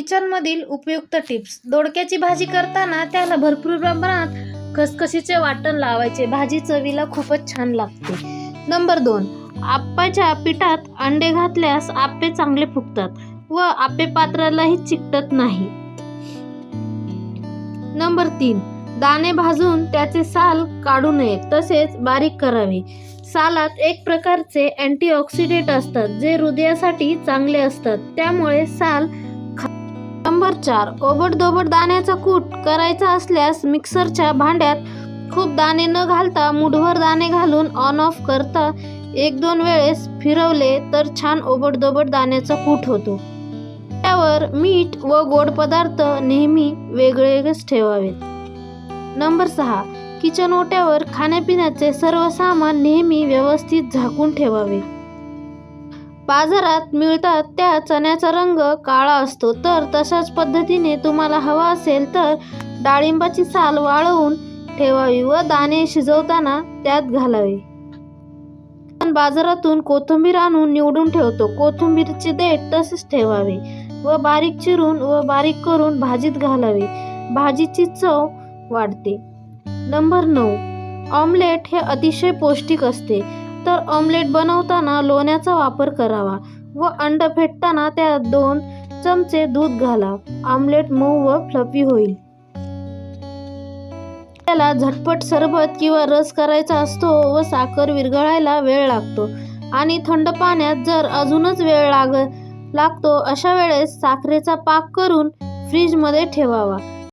किचनमधील उपयुक्त टिप्स. दोडक्याची भाजी करताना त्याला भरपूर प्रमाणात खसखसीचे वाटण लावायचे. भाजी चवीला खूपच छान लागते. नंबर 2, आप्पाच्या पिठात अंडे घातल्यास आप्पे चांगले फुगतात व आप्पे पात्रालाही चिकटत नाही. नंबर 3, दाणे भाजून त्याचे साल काढू नये, तसेच बारीक करावे. सालात एक प्रकारचे अँटीऑक्सिडेंट असतात जे हृदयासाठी चांगले असतात, त्यामुळे साल नंबर 4, ओबडधोबड दाण्याचा कूट करायचा असल्यास मिक्सरच्या भांड्यात खूप दाणे न घालता मुठभर दाणे घालून ऑन ऑफ करता 1-2 वेळेस फिरवले तर छान ओबडधोबड दाण्याचा कूट होतो. त्यावर मीठ व गोड पदार्थ नेहमी वेगळेच ठेवावेत. नंबर 6, किचन ओट्यावर खाण्यापिण्याचे सर्व सामान नेहमी व्यवस्थित झाकून ठेवावे. बाजारात मिळतात त्या चण्याचा रंग काळा असतो, तर तशाच पद्धतीने तुम्हाला हवा असेल तर डाळिंबाची साल वाळवून ठेवावी व दाणे शिजवताना त्यात घालावे. आपण बाजारातून कोथिंबीर आणून निवडून ठेवतो. कोथिंबीरचे देठ तसेच ठेवावे व बारीक चिरून व बारीक करून भाजीत घालावे. भाजीची चव वाढते. नंबर 9, ऑमलेट हे अतिशय पौष्टिक असते, तर ऑमलेट बनवताना लोण्याचा वापर करावा व अंड फेटताना त्यात 2 चमचे दूध घाला. ऑमलेट मऊ व फ्लफी होईल. त्याला झटपट सरबत किंवा रस करायचा असतो व साखर विरघळायला वेळ लागतो आणि थंड पाण्यात जर अजूनच वेळ लागतो, अशा वेळेस साखरेचा पाक करून फ्रीजमध्ये ठेवावा.